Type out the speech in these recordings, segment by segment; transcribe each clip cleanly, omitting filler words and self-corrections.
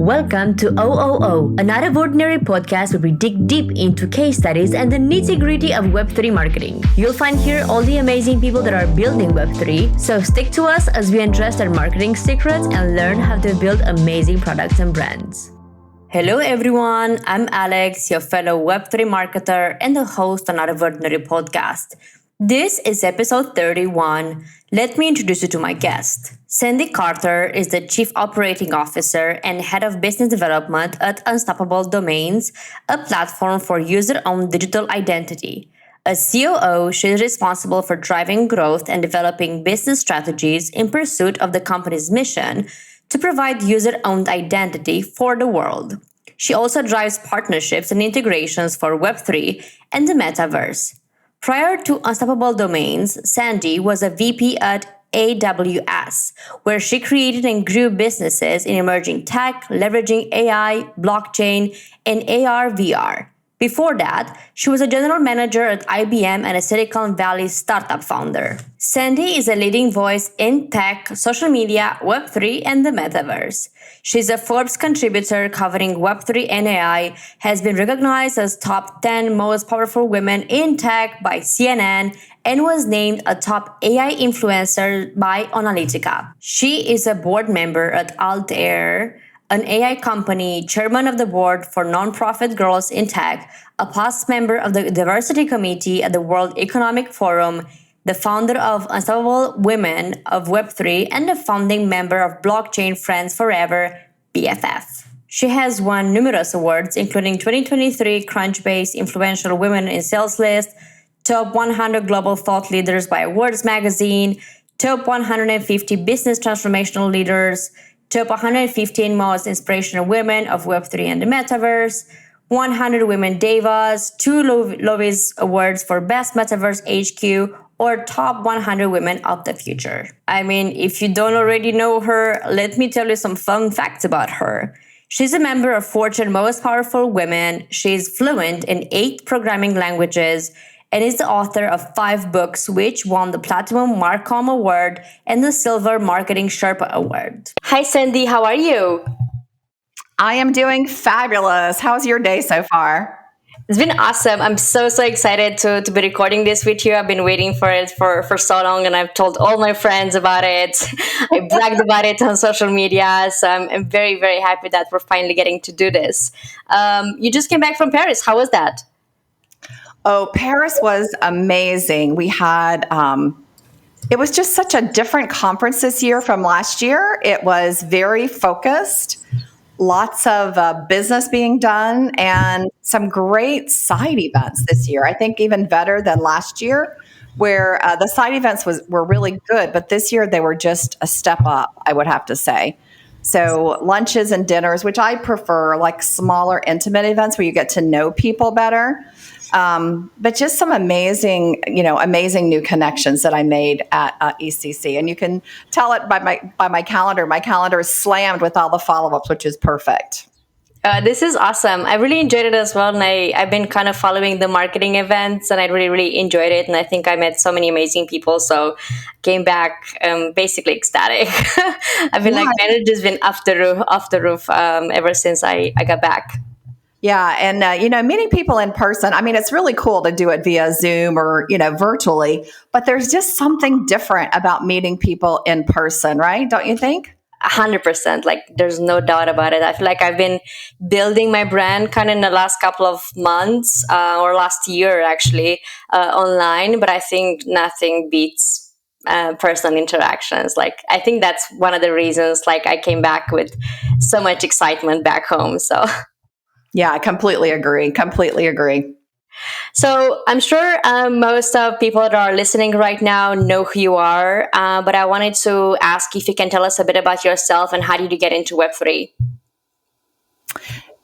Welcome to OOO, an out of ordinary podcast where we dig deep into case studies and the nitty gritty of Web3 marketing. You'll find here all the amazing people that are building Web3, so stick to us as we address their marketing secrets and learn how to build amazing products and brands. Hello everyone, I'm Alex, your fellow Web3 marketer and the host on Out of Ordinary podcast. This is episode 31. Let me introduce you to my guest. Sandy Carter is the Chief Operating Officer and Head of Business Development at Unstoppable Domains, a platform for user-owned digital identity. As COO, she is responsible for driving growth and developing business strategies in pursuit of the company's mission to provide user-owned identity for the world. She also drives partnerships and integrations for Web3 and the metaverse. Prior to Unstoppable Domains, Sandy was a VP at AWS, where she created and grew businesses in emerging tech, leveraging AI, blockchain, and AR/VR. Before that, she was a general manager at IBM and a Silicon Valley startup founder. Sandy is a leading voice in tech, social media, Web3, and the metaverse. She's a Forbes contributor covering Web3 and AI, has been recognized as top 10 most powerful women in tech by CNN, and was named a top AI influencer by Analytica. She is a board member at Altair, an AI company, chairman of the board for nonprofit Girls in Tech, a past member of the diversity committee at the World Economic Forum, the founder of Unstoppable Women of Web3, and the founding member of Blockchain Friends Forever, BFF. She has won numerous awards, including 2023 Crunchbase Influential Women in Sales List, Top 100 Global Thought Leaders by Awards Magazine, Top 150 Business Transformational Leaders, Top 115 Most Inspirational Women of Web3 and the Metaverse, 100 Women Divas, 2 Lovis Awards for Best Metaverse HQ, or Top 100 Women of the Future. I mean, if you don't already know her, let me tell you some fun facts about her. She's a member of Fortune Most Powerful Women. She's fluent in 8 programming languages and is the author of 5 books, which won the Platinum Marcom Award and the Silver Marketing Sherpa Award. Hi, Sandy. How are you? I am doing fabulous. How's your day so far? It's been awesome. I'm so excited to be recording this with you. I've been waiting for it for so long, and I've told all my friends about it. I bragged about it on social media. So I'm very, very happy that we're finally getting to do this. You just came back from Paris. How was that? Oh, Paris was amazing. We had, it was just such a different conference this year from last year. It was very focused, lots of business being done, and some great side events this year. I think even better than last year, where the side events were really good, but this year they were just a step up, I would have to say. So lunches and dinners, which I prefer, like smaller, intimate events where you get to know people better. But just some amazing new connections that I made at ECC, and you can tell it by my calendar. My calendar is slammed with all the follow-ups, which is perfect. This is awesome. I really enjoyed it as well, and I've been kind of following the marketing events, and I really enjoyed it. And I think I met so many amazing people. So came back basically ecstatic. I've been my energy's been off the roof ever since I got back. Yeah. And, meeting people in person, I mean, it's really cool to do it via Zoom or, virtually, but there's just something different about meeting people in person, right? Don't you think? 100%. Like, there's no doubt about it. I feel like I've been building my brand kind of in the last couple of months or last year, actually, online. But I think nothing beats personal interactions. Like, I think that's one of the reasons, like, I came back with so much excitement back home. So... Yeah, I completely agree. So I'm sure most of people that are listening right now know who you are, but I wanted to ask if you can tell us a bit about yourself and how did you get into Web3?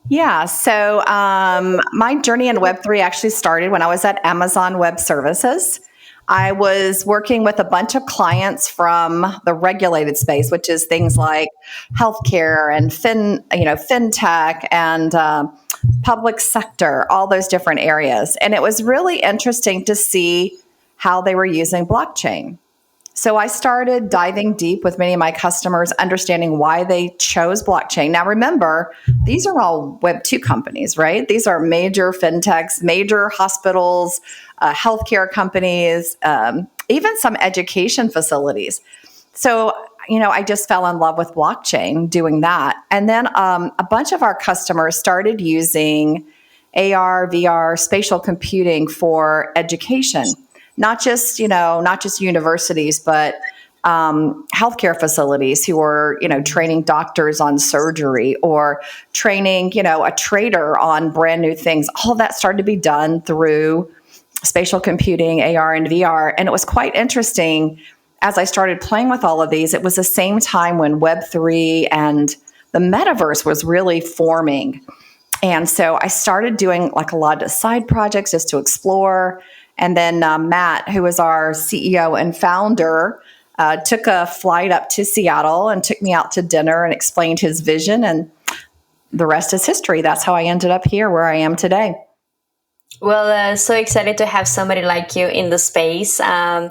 Yeah, so my journey in Web3 actually started when I was at Amazon Web Services. I was working with a bunch of clients from the regulated space, which is things like healthcare and fintech and public sector, all those different areas. And it was really interesting to see how they were using blockchain. So I started diving deep with many of my customers, understanding why they chose blockchain. Now, remember, these are all Web 2 companies, right? These are major fintechs, major hospitals, healthcare companies, even some education facilities. So, I just fell in love with blockchain doing that. And then a bunch of our customers started using AR, VR, spatial computing for education. Not just universities, but healthcare facilities who are, training doctors on surgery or training, a trader on brand new things. All that started to be done through spatial computing, AR and VR. And it was quite interesting as I started playing with all of these. It was the same time when Web3 and the metaverse was really forming. And so I started doing like a lot of side projects just to explore. And then Matt, who was our CEO and founder, took a flight up to Seattle and took me out to dinner and explained his vision. And the rest is history. That's how I ended up here where I am today. Well, so excited to have somebody like you in the space. I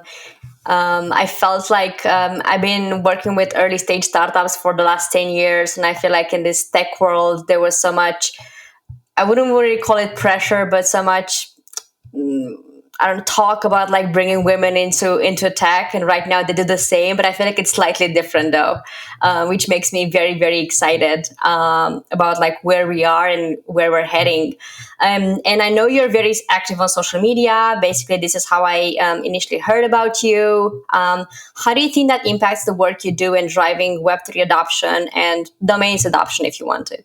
felt like I've been working with early stage startups for the last 10 years. And I feel like in this tech world, there was so much, I wouldn't really call it pressure, but so much talk about like bringing women into tech, and right now they do the same, but I feel like it's slightly different though, which makes me very, very excited about like where we are and where we're heading. And I know you're very active on social media. Basically, this is how I initially heard about you. How do you think that impacts the work you do in driving Web3 adoption and domains adoption, if you want to?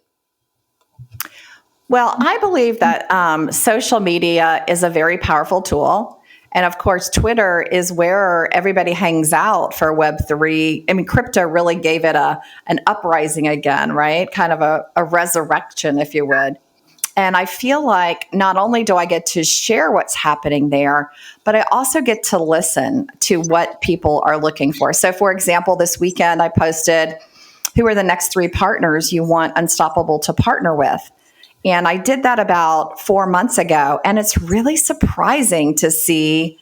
Well, I believe that social media is a very powerful tool. And of course, Twitter is where everybody hangs out for Web3. I mean, crypto really gave it an uprising again, right? Kind of a resurrection, if you would. And I feel like not only do I get to share what's happening there, but I also get to listen to what people are looking for. So for example, this weekend I posted, who are the next 3 partners you want Unstoppable to partner with? And I did that about 4 months ago. And it's really surprising to see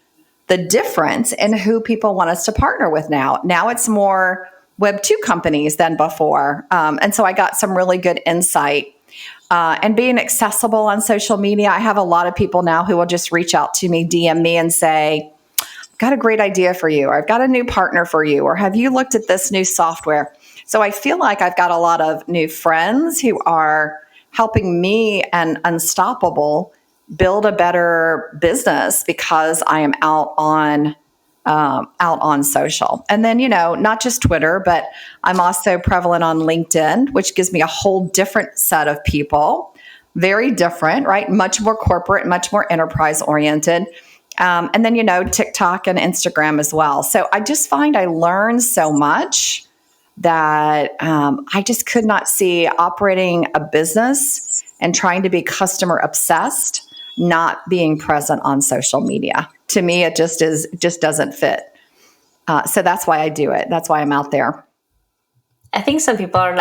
the difference in who people want us to partner with now. Now it's more Web 2 companies than before. And so I got some really good insight. And being accessible on social media, I have a lot of people now who will just reach out to me, DM me and say, I've got a great idea for you, or I've got a new partner for you, or have you looked at this new software? So I feel like I've got a lot of new friends who are helping me and Unstoppable build a better business because I am out on social. And then, not just Twitter, but I'm also prevalent on LinkedIn, which gives me a whole different set of people, very different, right? Much more corporate, much more enterprise oriented. And then, TikTok and Instagram as well. So I just find I learn so much that I just could not see operating a business and trying to be customer obsessed, not being present on social media. To me, it just doesn't fit. So that's why I do it. That's why I'm out there. I think some people are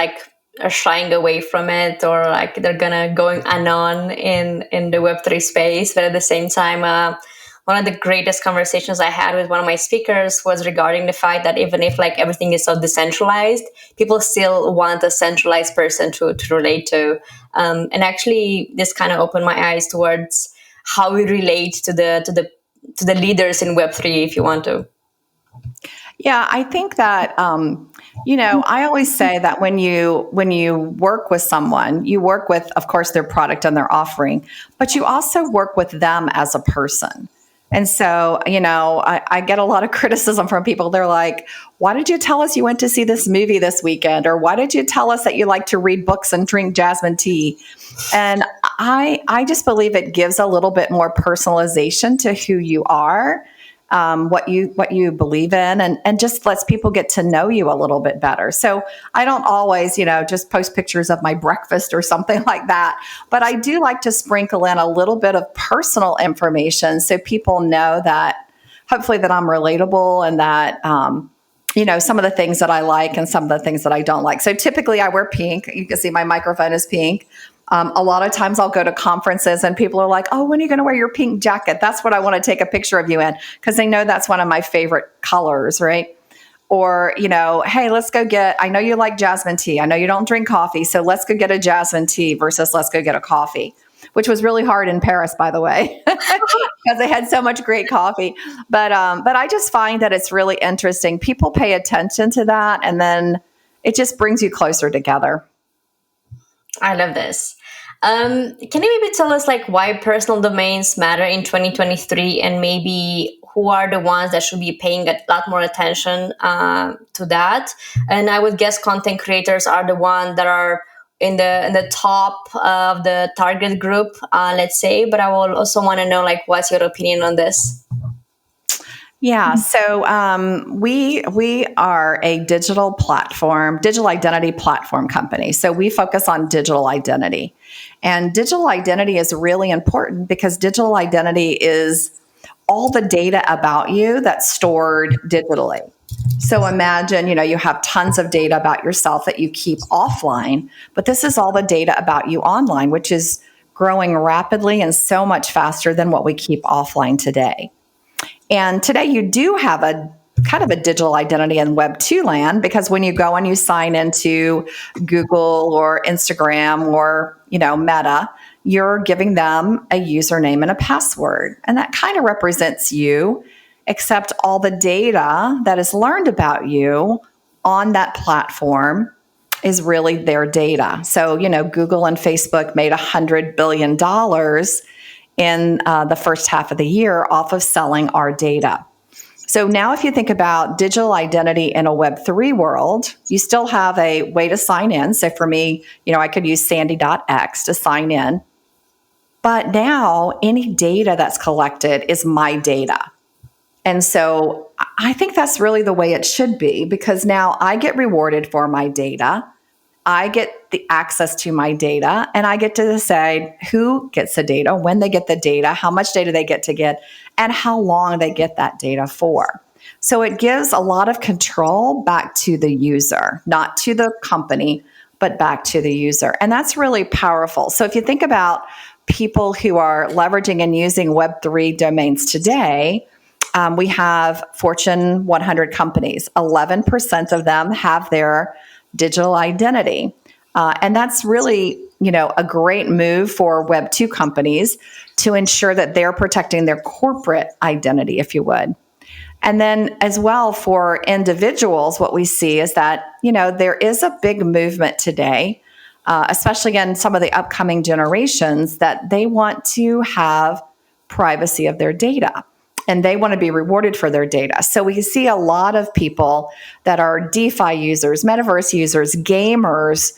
shying away from it, or like they're going anon in the Web3 space. But at the same time, one of the greatest conversations I had with one of my speakers was regarding the fact that even if everything is so decentralized, people still want a centralized person to relate to. And actually, this kind of opened my eyes towards how we relate to the leaders in Web3, if you want to. Yeah, I think that I always say that when you work with someone, you work with, of course, their product and their offering, but you also work with them as a person. And so, I get a lot of criticism from people. They're like, why did you tell us you went to see this movie this weekend? Or why did you tell us that you like to read books and drink jasmine tea? And I just believe it gives a little bit more personalization to who you are, what you believe in, and just lets people get to know you a little bit better. So I don't always, just post pictures of my breakfast or something like that. But I do like to sprinkle in a little bit of personal information so people know that hopefully that I'm relatable and that, some of the things that I like and some of the things that I don't like. So typically I wear pink. You can see my microphone is pink. A lot of times I'll go to conferences and people are like, oh, when are you going to wear your pink jacket? That's what I want to take a picture of you in, because they know that's one of my favorite colors, right? Or, hey, let's go get, I know you like jasmine tea. I know you don't drink coffee. So let's go get a jasmine tea versus let's go get a coffee, which was really hard in Paris, by the way, because they had so much great coffee. But I just find that it's really interesting. People pay attention to that, and then it just brings you closer together. I love this. Can you maybe tell us why personal domains matter in 2023, and maybe who are the ones that should be paying a lot more attention to that? And I would guess content creators are the ones that are in the top of the target group, let's say. But I will also want to know what's your opinion on this? Yeah, so we are a digital identity platform company. So we focus on digital identity. And digital identity is really important because digital identity is all the data about you that's stored digitally. So imagine, you have tons of data about yourself that you keep offline, but this is all the data about you online, which is growing rapidly and so much faster than what we keep offline today. And today you do have a kind of a digital identity in Web 2 land, because when you go and you sign into Google or Instagram or, Meta, you're giving them a username and a password. And that kind of represents you, except all the data that is learned about you on that platform is really their data. So, Google and Facebook made $100 billion in the first half of the year off of selling our data. So now if you think about digital identity in a Web3 world, you still have a way to sign in. So for me, I could use sandy.x to sign in. But now any data that's collected is my data. And so I think that's really the way it should be, because now I get rewarded for my data. I get the access to my data, and I get to decide who gets the data, when they get the data, how much data they get to get, and how long they get that data for. So it gives a lot of control back to the user, not to the company, but back to the user. And that's really powerful. So if you think about people who are leveraging and using Web3 domains today, we have Fortune 100 companies. 11% of them have their digital identity. And that's really, a great move for Web 2 companies to ensure that they're protecting their corporate identity, if you would. And then as well for individuals, what we see is that, there is a big movement today, especially in some of the upcoming generations, that they want to have privacy of their data. And they want to be rewarded for their data. So we see a lot of people that are DeFi users, metaverse users, gamers,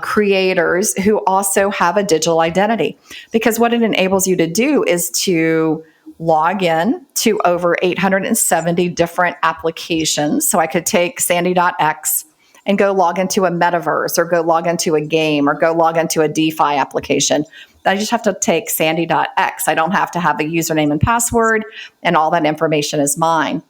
creators who also have a digital identity. Because what it enables you to do is to log in to over 870 different applications. So I could take sandy.x and go log into a metaverse, or go log into a game, or go log into a DeFi application. I just have to take sandy.x. I don't have to have a username and password, and all that information is mine.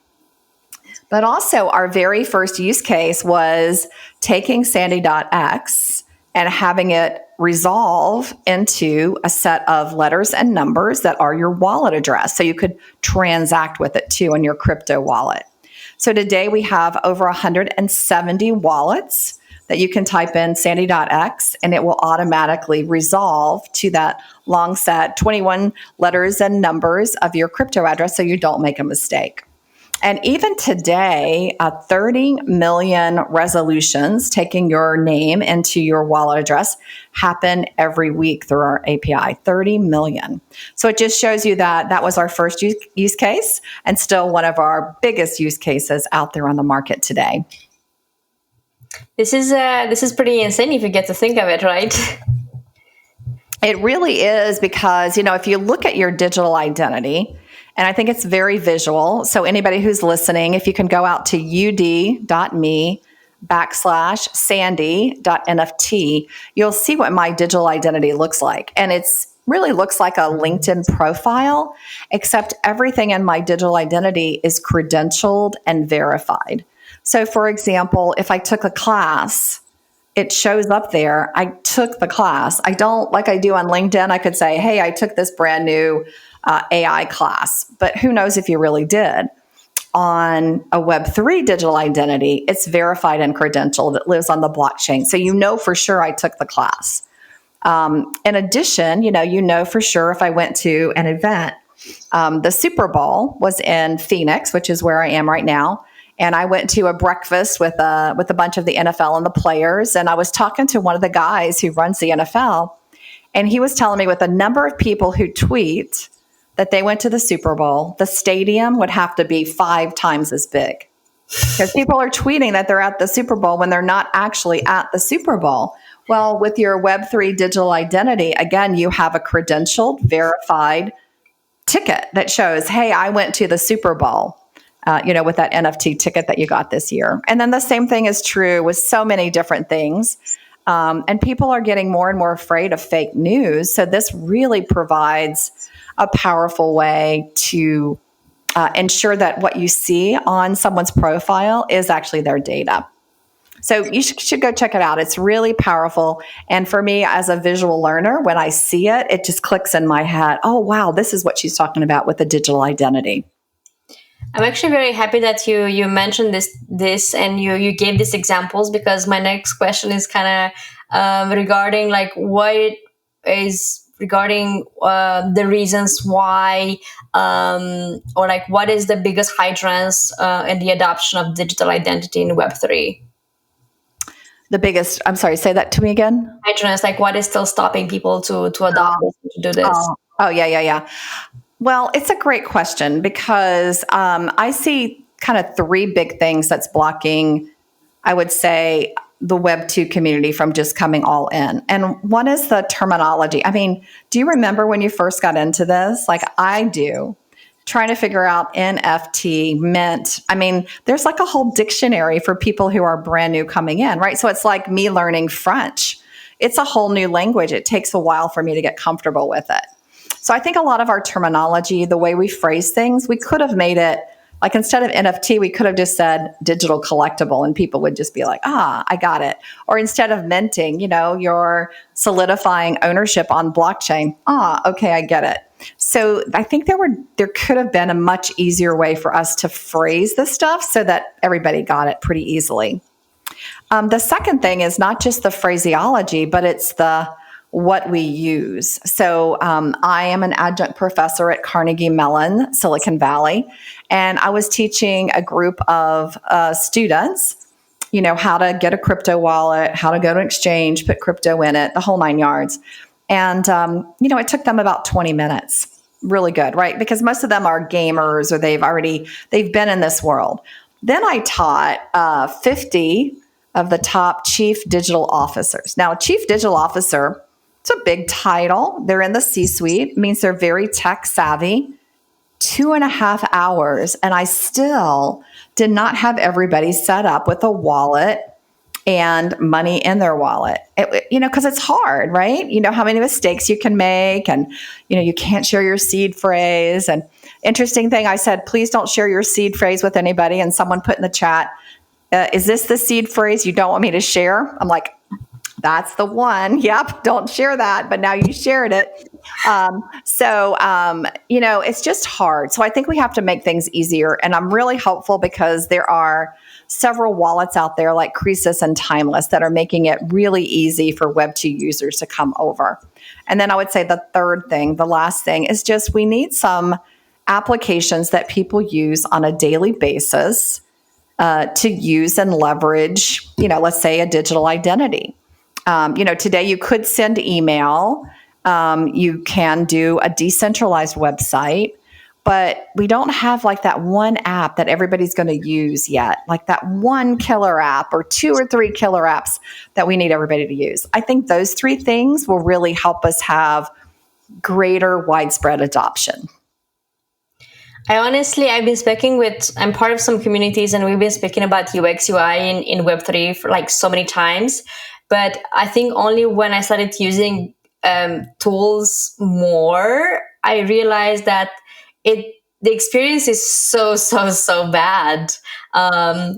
But also our very first use case was taking sandy.x and having it resolve into a set of letters and numbers that are your wallet address. So you could transact with it too in your crypto wallet. So today we have over 170 wallets that you can type in sandy.x, and it will automatically resolve to that long set 21 letters and numbers of your crypto address, so you don't make a mistake. And even today, 30 million resolutions taking your name into your wallet address happen every week through our API, 30 million. So it just shows you that that was our first use case, and still one of our biggest use cases out there on the market today. This is pretty insane if you get to think of it, right? It really is, because, if you look at your digital identity, and I think it's very visual. So anybody who's listening, if you can go out to ud.me/sandy.nft, you'll see what my digital identity looks like. And it's really looks like a LinkedIn profile, except everything in my digital identity is credentialed and verified. So for example, if I took a class, it shows up there, I took the class. I don't, like I do on LinkedIn, I could say, hey, I took this brand new AI class, but who knows if you really did. on a Web3 digital identity, it's verified and credentialed. It lives on the blockchain. So you know for sure I took the class. In addition, you know for sure if I went to an event, the Super Bowl was in Phoenix, which is where I am right now. And I went to a breakfast with a bunch of the NFL and the players. And I was talking to one of the guys who runs the NFL. And he was telling me with the number of people who tweet that they went to the Super Bowl, the stadium would have to be 5 times as big. Because people are tweeting that they're at the Super Bowl when they're not actually at the Super Bowl. Well, with your Web3 digital identity, again, you have a credentialed, verified ticket that shows, hey, I went to the Super Bowl, with that NFT ticket that you got this year. And then the same thing is true with so many different things. And people are getting more and more afraid of fake news. So this really provides a powerful way to ensure that what you see on someone's profile is actually their data. So you should go check it out. It's really powerful. And for me as a visual learner, when I see it, it just clicks in my head. Oh, wow, this is what she's talking about with the digital identity. I'm actually very happy that you mentioned this and you gave these examples, because my next question is kind of regarding like what is regarding the reasons why or like what is the biggest hindrance in the adoption of digital identity in Web3? The biggest, I'm sorry, say that to me again. Hindrance, like what is still stopping people to adopt this, to do this? Yeah. Well, it's a great question because I see kind of 3 big things that's blocking, I would say, the Web2 community from just coming all in. And one is the terminology. I mean, do you remember when you first got into this? Like I do. Trying to figure out NFT, mint. I mean, there's like a whole dictionary for people who are brand new coming in, right? So it's like me learning French. It's a whole new language. It takes a while for me to get comfortable with it. So I think a lot of our terminology, the way we phrase things, we could have made it like instead of NFT, we could have just said digital collectible and people would just be like, I got it. Or instead of minting, you're solidifying ownership on blockchain. Okay, I get it. So I think there could have been a much easier way for us to phrase this stuff so that everybody got it pretty easily. The second thing is not just the phraseology, but it's the what we use. So I am an adjunct professor at Carnegie Mellon, Silicon Valley, and I was teaching a group of students, how to get a crypto wallet, how to go to an exchange, put crypto in it, the whole 9 yards. And, it took them about 20 minutes. Really good, right? Because most of them are gamers or they've been in this world. Then I taught 50 of the top chief digital officers. Now, a chief digital officer, it's a big title. They're in the C-suite. It means they're very tech savvy. 2.5 hours. And I still did not have everybody set up with a wallet and money in their wallet, because it's hard, right? You know how many mistakes you can make and, you can't share your seed phrase. And interesting thing, I said, please don't share your seed phrase with anybody. And someone put in the chat, is this the seed phrase you don't want me to share? I'm like, that's the one. Yep. Don't share that. But now you shared it. It's just hard. So I think we have to make things easier. And I'm really hopeful because there are several wallets out there like Croesus and Timeless that are making it really easy for Web2 users to come over. And then I would say the last thing is just we need some applications that people use on a daily basis to use and leverage, let's say a digital identity. Today you could send email. You can do a decentralized website, but we don't have like that one app that everybody's going to use yet, like that one killer app or 2 or 3 killer apps that we need everybody to use. I think those 3 things will really help us have greater widespread adoption. I've been I'm part of some communities and we've been speaking about UX, UI in Web3 for like so many times. But I think only when I started using tools more, I realized that the experience is so bad.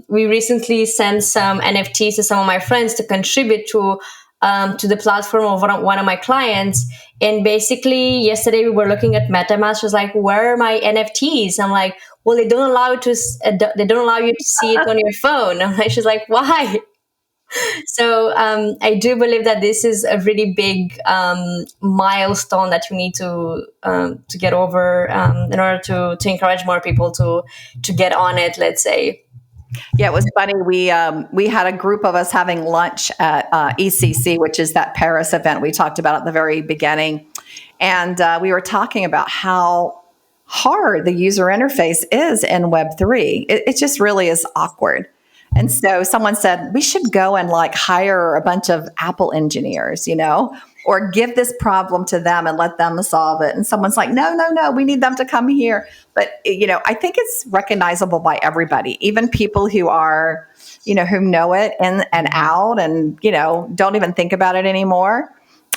We recently sent some NFTs to some of my friends to contribute to to the platform of one of my clients. And basically, yesterday we were looking at MetaMask. She was like, "Where are my NFTs?" I'm like, "Well, they don't allow you to. They don't allow you to see it on your phone." I'm like, she's like, "Why?" So I do believe that this is a really big milestone that we need to get over in order to encourage more people to get on it. Let's say. Yeah, it was funny. We had a group of us having lunch at ECC, which is that Paris event we talked about at the very beginning, and we were talking about how hard the user interface is in Web3. It just really is awkward. And so someone said we should go and like hire a bunch of Apple engineers, or give this problem to them and let them solve it. And someone's like, no, no, no, we need them to come here. But, I think it's recognizable by everybody, even people who are, who know it in and out and, don't even think about it anymore.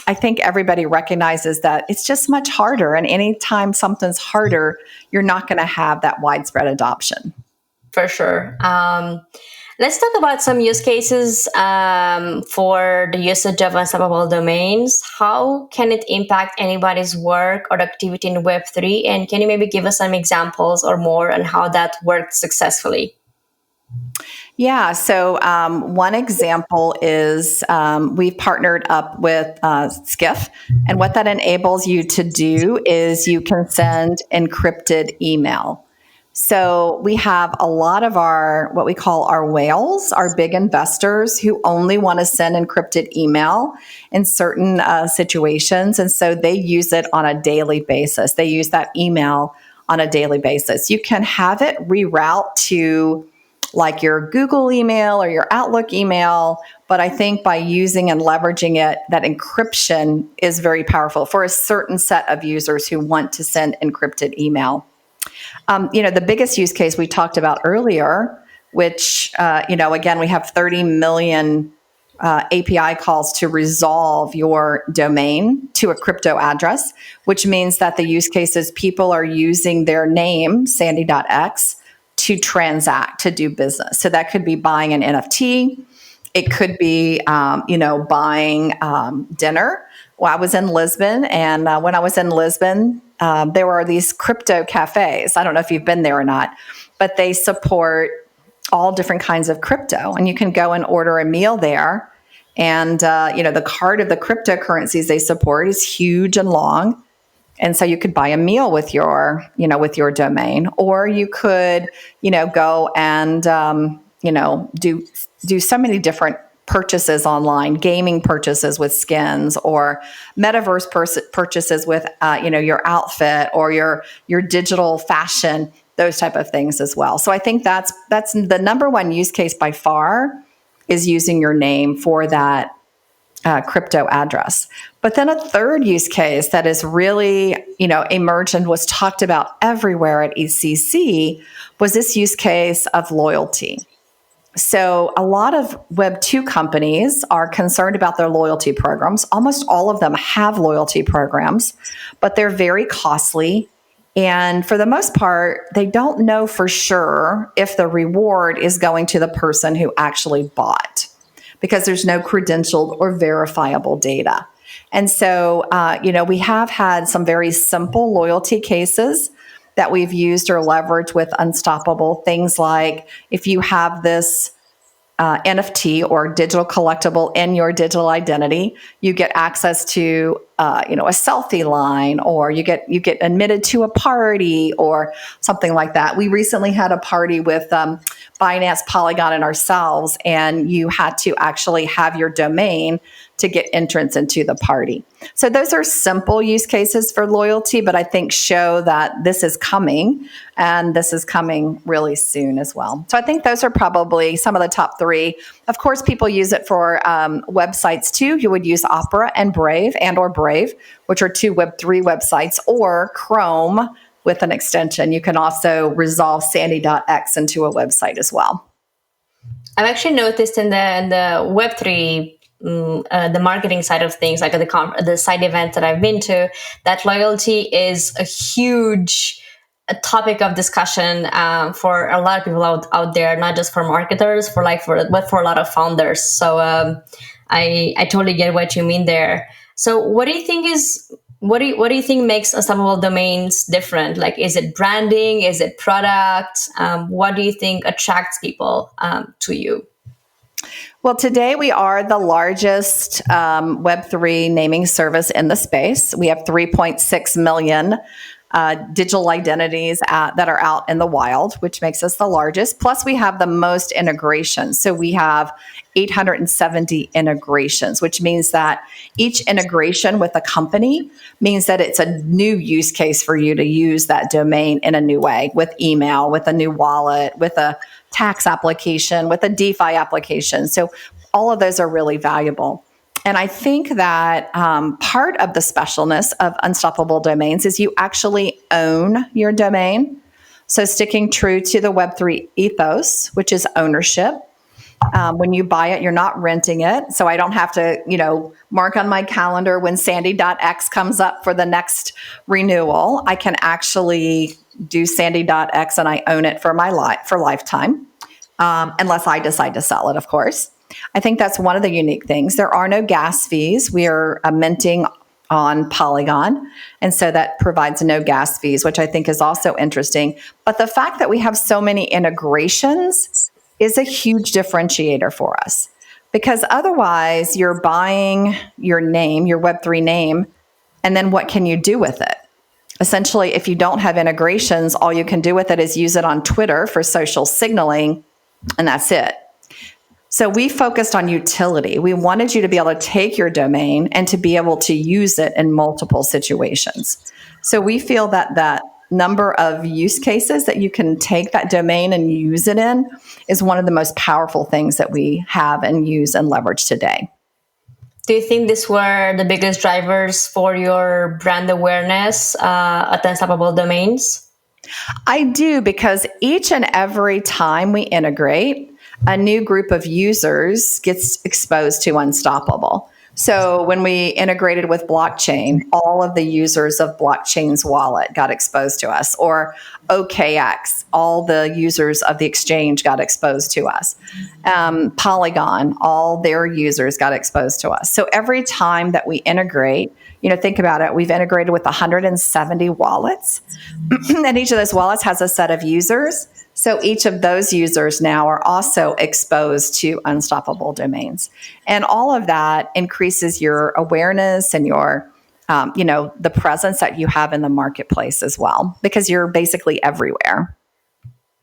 I think everybody recognizes that it's just much harder. And anytime something's harder, you're not going to have that widespread adoption. For sure. Let's talk about some use cases for the usage of Unstoppable Domains. How can it impact anybody's work or activity in Web3? And can you maybe give us some examples or more on how that worked successfully? Yeah, so one example is we've partnered up with Skiff, and what that enables you to do is you can send encrypted email. So we have a lot of what we call our whales, our big investors who only want to send encrypted email in certain situations. And so they use it on a daily basis. They use that email on a daily basis. You can have it reroute to like your Google email or your Outlook email. But I think by using and leveraging it, that encryption is very powerful for a certain set of users who want to send encrypted email. The biggest use case we talked about earlier, which, again, we have 30 million API calls to resolve your domain to a crypto address, which means that the use cases people are using their name, Sandy.x, to transact, to do business. So that could be buying an NFT. It could be, buying dinner. Well, I was in Lisbon, and when I was in Lisbon, there were these crypto cafes. I don't know if you've been there or not, but they support all different kinds of crypto, and you can go and order a meal there. And the card of the cryptocurrencies they support is huge and long, and so you could buy a meal with your domain, or you could go and do so many different purchases online, gaming purchases with skins, or metaverse purchases with your outfit or your digital fashion, those type of things as well. So I think that's the number one use case by far, is using your name for that crypto address. But then a third use case that is really emerged and was talked about everywhere at ECC was this use case of loyalty. So a lot of Web2 companies are concerned about their loyalty programs. Almost all of them have loyalty programs, but they're very costly. And for the most part, they don't know for sure if the reward is going to the person who actually bought, because there's no credentialed or verifiable data. And so, we have had some very simple loyalty cases that we've used or leveraged with Unstoppable. Things like if you have this NFT or digital collectible in your digital identity, you get access to a selfie line, or you get admitted to a party or something like that. We recently had a party with Binance, Polygon, and ourselves, and you had to actually have your domain to get entrance into the party. So those are simple use cases for loyalty, but I think show that this is coming, and this is coming really soon as well. So I think those are probably some of the top three. Of course, people use it for websites too. You would use Opera and Brave, which are two Web3 websites, or Chrome with an extension. You can also resolve Sandy.x into a website as well. I've actually noticed in the Web3, the marketing side of things, like the side events that I've been to, that loyalty is a huge topic of discussion for a lot of people out there, not just for marketers, but for a lot of founders. So I totally get what you mean there. So what do you think makes Unstoppable Domains different? Like, is it branding? Is it product? What do you think attracts people to you? Well, today we are the largest Web3 naming service in the space. We have 3.6 million digital identities that are out in the wild, which makes us the largest. Plus, we have the most integrations. So we have 870 integrations, which means that each integration with a company means that it's a new use case for you to use that domain in a new way, with email, with a new wallet, with a tax application, with a DeFi application. So all of those are really valuable. And I think that part of the specialness of Unstoppable Domains is you actually own your domain. So sticking true to the Web3 ethos, which is ownership. When you buy it, you're not renting it. So I don't have to, mark on my calendar when Sandy.x comes up for the next renewal. I can actually do Sandy.x and I own it for for lifetime, unless I decide to sell it, of course. I think that's one of the unique things. There are no gas fees. We are minting on Polygon, and so that provides no gas fees, which I think is also interesting. But the fact that we have so many integrations is a huge differentiator for us, because otherwise you're buying your name, your Web3 name, and then what can you do with it? Essentially, if you don't have integrations, all you can do with it is use it on Twitter for social signaling, and that's it. So we focused on utility. We wanted you to be able to take your domain and to be able to use it in multiple situations. So we feel that that number of use cases that you can take that domain and use it in is one of the most powerful things that we have and use and leverage today. Do you think these were the biggest drivers for your brand awareness at Unstoppable Domains? I do, because each and every time we integrate, a new group of users gets exposed to Unstoppable. So when we integrated with blockchain, all of the users of blockchain's wallet got exposed to us, or OKX, all the users of the exchange got exposed to us. Polygon, all their users got exposed to us. So every time that we integrate, think about it, we've integrated with 170 wallets, and each of those wallets has a set of users. So each of those users now are also exposed to Unstoppable Domains. And all of that increases your awareness and your, the presence that you have in the marketplace as well, because you're basically everywhere.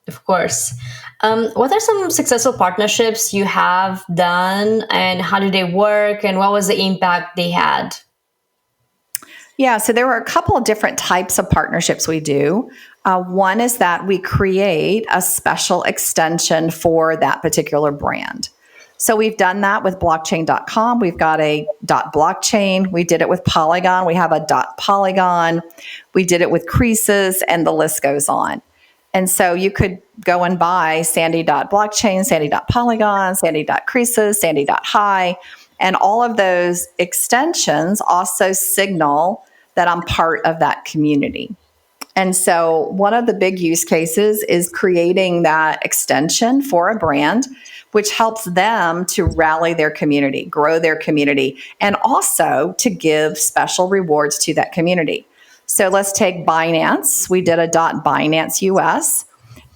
Of course. What are some successful partnerships you have done, and how do they work, and what was the impact they had? Yeah, so there were a couple of different types of partnerships we do. One is that we create a special extension for that particular brand. So we've done that with blockchain.com. We've got a .blockchain. We did it with Polygon. We have a .polygon. We did it with Creases, and the list goes on. And so you could go and buy Sandy.blockchain, Sandy.polygon, Sandy.creases, Sandy.hi, and all of those extensions also signal that I'm part of that community. And so one of the big use cases is creating that extension for a brand, which helps them to rally their community, grow their community, and also to give special rewards to that community. So let's take Binance. We did a .Binance US,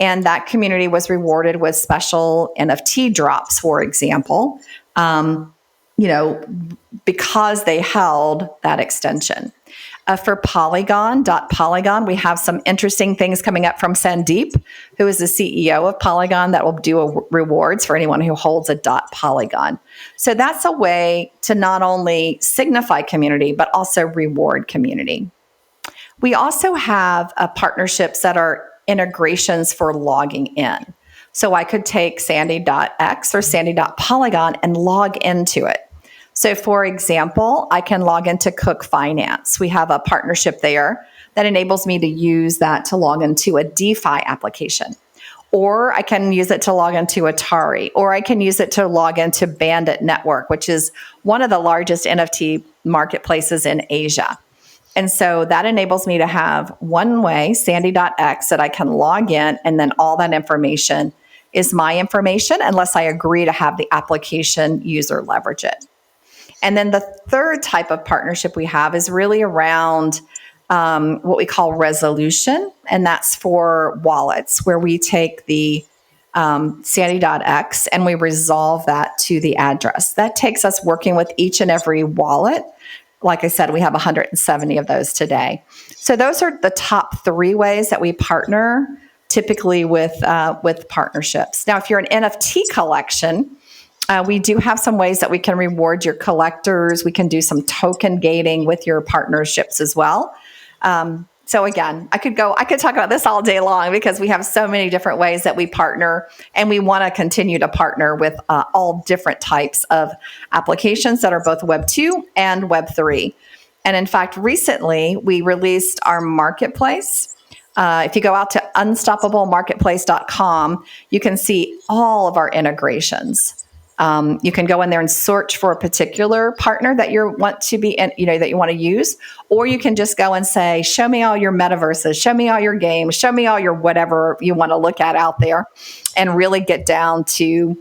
and that community was rewarded with special NFT drops, for example, because they held that extension. For Polygon, we have some interesting things coming up from Sandeep, who is the CEO of Polygon, that will do rewards for anyone who holds a .Polygon. So that's a way to not only signify community, but also reward community. We also have partnerships that are integrations for logging in. So I could take Sandy.x or Sandy.polygon and log into it. So for example, I can log into Cook Finance. We have a partnership there that enables me to use that to log into a DeFi application. Or I can use it to log into Atari, or I can use it to log into Bandit Network, which is one of the largest NFT marketplaces in Asia. And so that enables me to have one way, Sandy.x, that I can log in, and then all that information is my information unless I agree to have the application user leverage it. And then the third type of partnership we have is really around what we call resolution. And that's for wallets, where we take the Sandy.x and we resolve that to the address. That takes us working with each and every wallet. Like I said, we have 170 of those today. So those are the top 3 ways that we partner, typically with partnerships. Now, if you're an NFT collection, we do have some ways that we can reward your collectors. We can do some token gating with your partnerships as well. So again, I could talk about this all day long because we have so many different ways that we partner, and we want to continue to partner with all different types of applications that are both Web 2 and Web 3. And in fact, recently we released our marketplace. If you go out to unstoppablemarketplace.com, you can see all of our integrations. You can go in there and search for a particular partner that you want to be in, that you want to use, or you can just go and say, show me all your metaverses, show me all your games, show me all your whatever you want to look at out there, and really get down to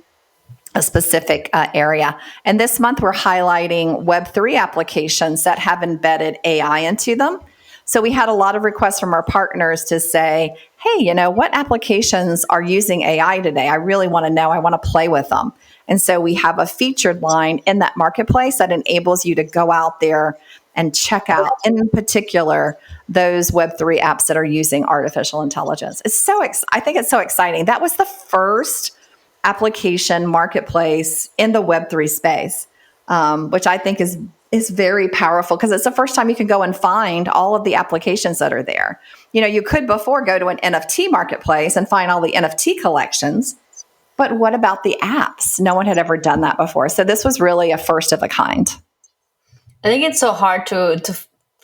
a specific area. And this month we're highlighting Web3 applications that have embedded AI into them. So we had a lot of requests from our partners to say, hey, what applications are using AI today? I really want to know. I want to play with them. And so we have a featured line in that marketplace that enables you to go out there and check out, in particular, those Web3 apps that are using artificial intelligence. I think it's so exciting. That was the first application marketplace in the Web3 space, which I think is very powerful because it's the first time you can go and find all of the applications that are there. You could before go to an NFT marketplace and find all the NFT collections, but what about the apps? No one had ever done that before. So this was really a first of a kind. I think it's so hard to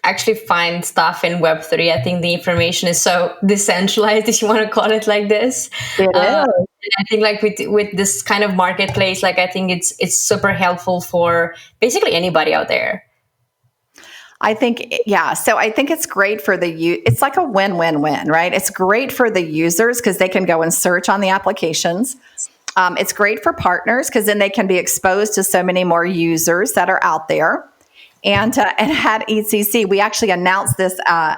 actually find stuff in Web3. I think the information is so decentralized, if you want to call it like this. It is. I think like with this kind of marketplace, like I think it's super helpful for basically anybody out there. I think, yeah. So I think it's great for it's like a win-win-win, right? It's great for the users because they can go and search on the applications. It's great for partners because then they can be exposed to so many more users that are out there. And at ECC, we actually announced this at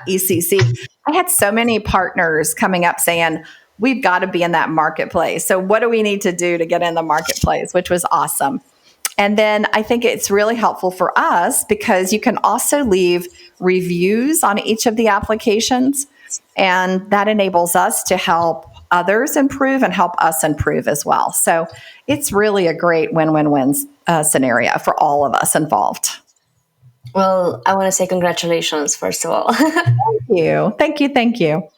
ECC. I had so many partners coming up saying, we've got to be in that marketplace. So what do we need to do to get in the marketplace, which was awesome. And then I think it's really helpful for us because you can also leave reviews on each of the applications. And that enables us to help others improve and help us improve as well. So it's really a great win-win-win scenario for all of us involved. Well, I want to say congratulations, first of all. Thank you.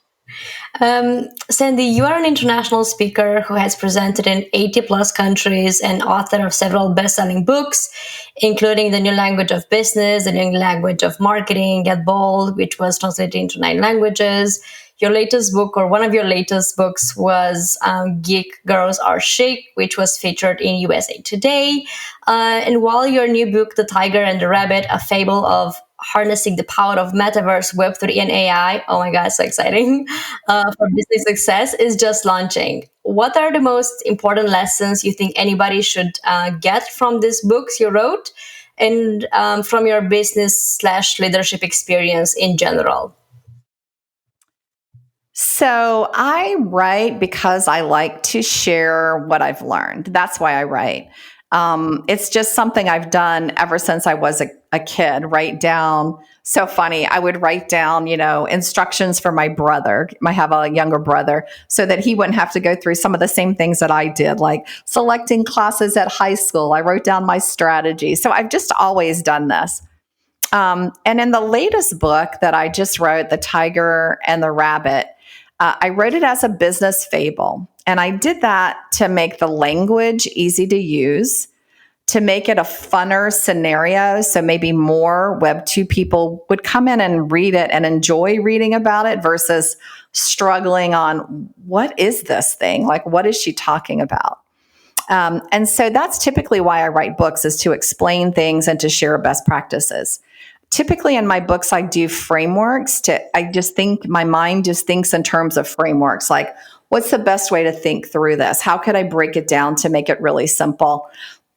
Sandy, you are an international speaker who has presented in 80 plus countries and author of several best-selling books, including The New Language of Business, The New Language of Marketing, Get Bold, which was translated into 9 languages. Your latest book, or one of your latest books, was Geek Girls Are Chic, which was featured in USA Today. And while your new book, The Tiger and the Rabbit, A Fable of Harnessing the Power of Metaverse, Web3, and AI, oh my God, so exciting, for business success, is just launching. What are the most important lessons you think anybody should get from these books you wrote and from your business/leadership experience in general? So I write because I like to share what I've learned. That's why I write. It's just something I've done ever since I was a kid. Write down. So funny. I would write down, instructions for my brother. I have a younger brother, so that he wouldn't have to go through some of the same things that I did, like selecting classes at high school. I wrote down my strategy. So I've just always done this. And in the latest book that I just wrote, The Tiger and the Rabbit, I wrote it as a business fable. And I did that to make the language easy to use, to make it a funner scenario. So maybe more Web 2 people would come in and read it and enjoy reading about it versus struggling on, what is this thing? Like, what is she talking about? And so that's typically why I write books, is to explain things and to share best practices. Typically in my books, I do frameworks. My mind just thinks in terms of frameworks, like, what's the best way to think through this? How could I break it down to make it really simple?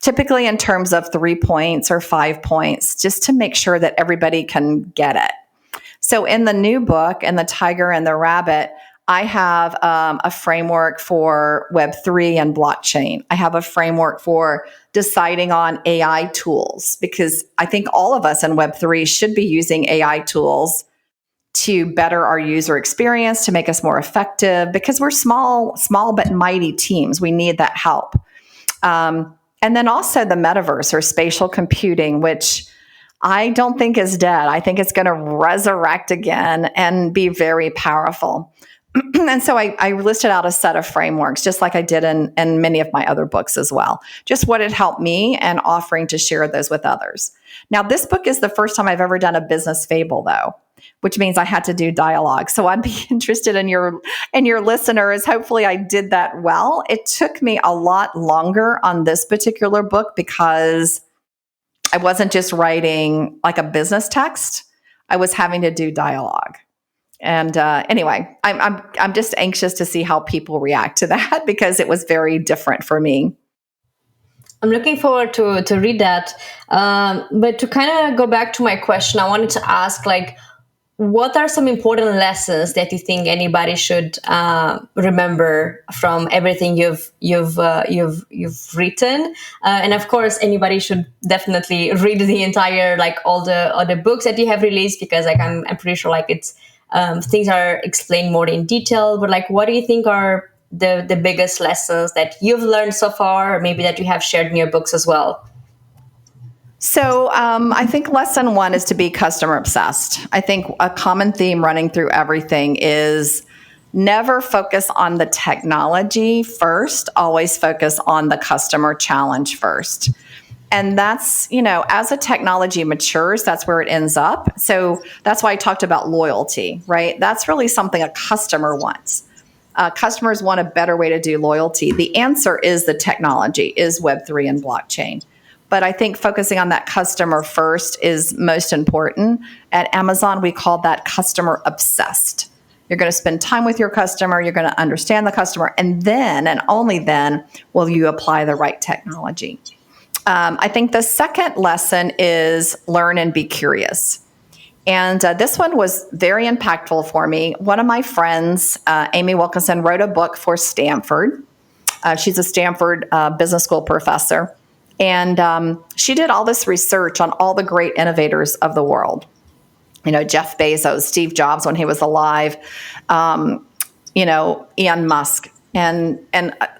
typically in terms of 3 points or 5 points, just to make sure that everybody can get it. So in the new book, in The Tiger and the Rabbit, I have a framework for Web3 and blockchain. I have a framework for deciding on AI tools, because I think all of us in Web3 should be using AI tools to better our user experience, to make us more effective, because we're small but mighty teams. We need that help. And then also the metaverse or spatial computing, which I don't think is dead. I think it's going to resurrect again and be very powerful. And so I listed out a set of frameworks, just like I did in many of my other books as well, just what it helped me and offering to share those with others. Now, this book is the first time I've ever done a business fable, though, which means I had to do dialogue. So I'd be interested in your listeners. Hopefully I did that well. It took me a lot longer on this particular book because I wasn't just writing like a business text. I was having to do dialogue. And anyway, I'm just anxious to see how people react to that because it was very different for me. I'm looking forward to read that. But to kind of go back to my question, I wanted to ask, like, what are some important lessons that you think anybody should remember from everything you've written? And of course, anybody should definitely read the entire, like, all the books that you have released, because like I'm pretty sure like it's things are explained more in detail. But like, what do you think are the biggest lessons that you've learned so far, or maybe that you have shared in your books as well? So I think lesson one is to be customer obsessed. I think a common theme running through everything is never focus on the technology first, always focus on the customer challenge first. And that's, as a technology matures, that's where it ends up. So that's why I talked about loyalty, right? That's really something a customer wants. Customers want a better way to do loyalty. The answer is the technology, is Web3 and blockchain. But I think focusing on that customer first is most important. At Amazon, we call that customer obsessed. You're going to spend time with your customer. You're going to understand the customer. And then, and only then, will you apply the right technology. I think the second lesson is learn and be curious. And this one was very impactful for me. One of my friends, Amy Wilkinson, wrote a book for Stanford. She's a Stanford business school professor. And she did all this research on all the great innovators of the world. Jeff Bezos, Steve Jobs when he was alive, Elon Musk, and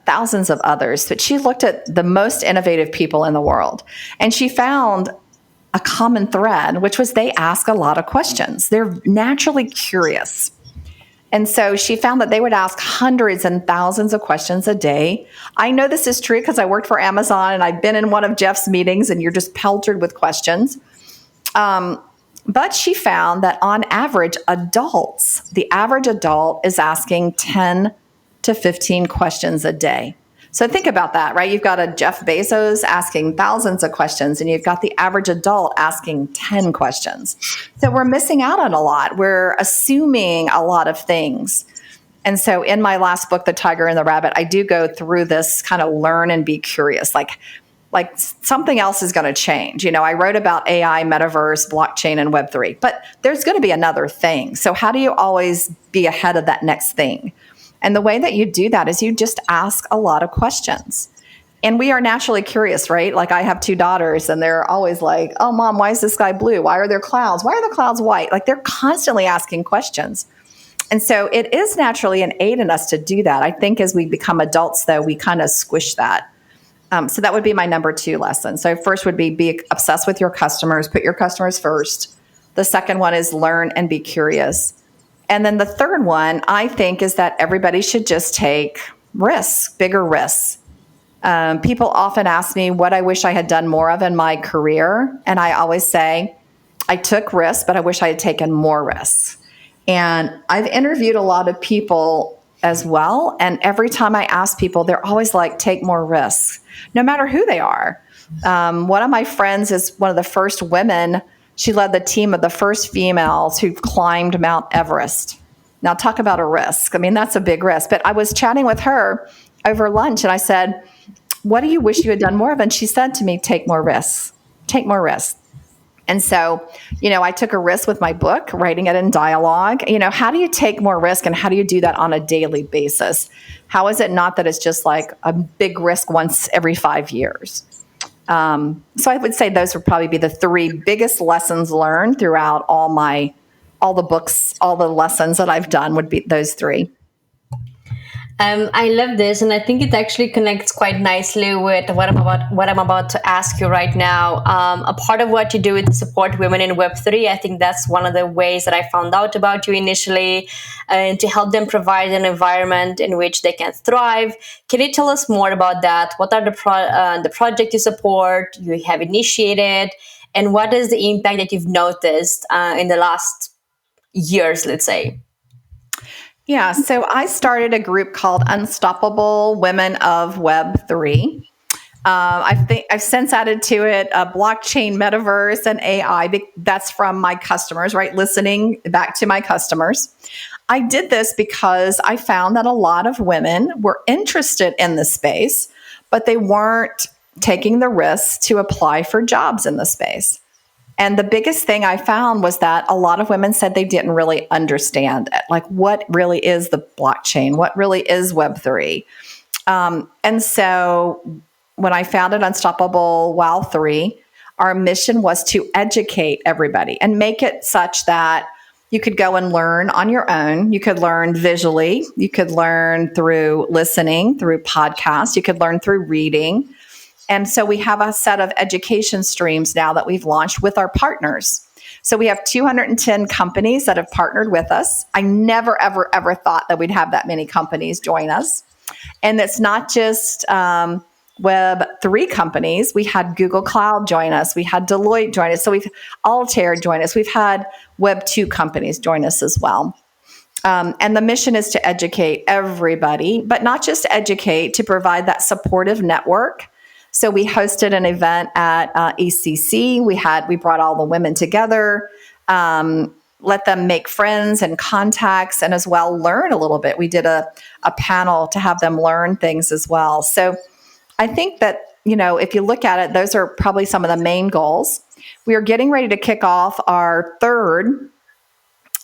thousands of others. But she looked at the most innovative people in the world. And she found a common thread, which was they ask a lot of questions. They're naturally curious. And so she found that they would ask hundreds and thousands of questions a day. I know this is true because I worked for Amazon and I've been in one of Jeff's meetings and you're just peltered with questions. But she found that on average, the average adult is asking 10 to 15 questions a day. So think about that, right? You've got a Jeff Bezos asking thousands of questions, and you've got the average adult asking 10 questions. So we're missing out on a lot. We're assuming a lot of things. And so in my last book, The Tiger and the Rabbit, I do go through this kind of learn and be curious, like something else is going to change. I wrote about AI, metaverse, blockchain, and Web3, but there's going to be another thing. So how do you always be ahead of that next thing? And the way that you do that is you just ask a lot of questions. And we are naturally curious, right? Like I have 2 daughters and they're always like, oh, Mom, why is the sky blue? Why are there clouds? Why are the clouds white? Like they're constantly asking questions. And so it is naturally innate in us to do that. I think as we become adults, though, we kind of squish that. So that would be my number 2 lesson. So first would be obsessed with your customers, put your customers first. The second one is learn and be curious. And then the third one, I think, is that everybody should just take risks, bigger risks. People often ask me what I wish I had done more of in my career. And I always say, I took risks, but I wish I had taken more risks. And I've interviewed a lot of people as well. And every time I ask people, they're always like, take more risks, no matter who they are. One of my friends is one of the first women. She led the team of the first females who climbed Mount Everest. Now, talk about a risk. I mean, that's a big risk. But I was chatting with her over lunch and I said, what do you wish you had done more of? And she said to me, take more risks, take more risks. And so, I took a risk with my book, writing it in dialogue. How do you take more risk and how do you do that on a daily basis? How is it not that it's just like a big risk once every 5 years? So I would say those would probably be the three biggest lessons learned throughout all the books, all the lessons that I've done would be those three. I love this, and I think it actually connects quite nicely with what I'm about to ask you right now. A part of what you do is to support women in Web3. I think that's one of the ways that I found out about you initially, and to help them provide an environment in which they can thrive. Can you tell us more about that? What are the project you support, you have initiated, and what is the impact that you've noticed in the last years, let's say? Yeah, so I started a group called Unstoppable Women of Web3. I've since added to it a blockchain, metaverse, and AI. That's from my customers, right? Listening back to my customers. I did this because I found that a lot of women were interested in the space, but they weren't taking the risks to apply for jobs in the space. And the biggest thing I found was that a lot of women said they didn't really understand it. Like, what really is the blockchain? What really is Web3? And so when I founded Unstoppable Wow 3, our mission was to educate everybody and make it such that you could go and learn on your own. You could learn visually. You could learn through listening, through podcasts. You could learn through reading. And so we have a set of education streams now that we've launched with our partners. So we have 210 companies that have partnered with us. I never, ever, ever thought that we'd have that many companies join us. And it's not just Web3 companies. We had Google Cloud join us. We had Deloitte join us. So we've Altair join us. We've had Web2 companies join us as well. And the mission is to educate everybody, but not just educate, to provide that supportive network. So we hosted an event at ECC. We brought all the women together, let them make friends and contacts, and as well learn a little bit. We did a panel to have them learn things as well. So I think that, if you look at it, those are probably some of the main goals. We are getting ready to kick off our third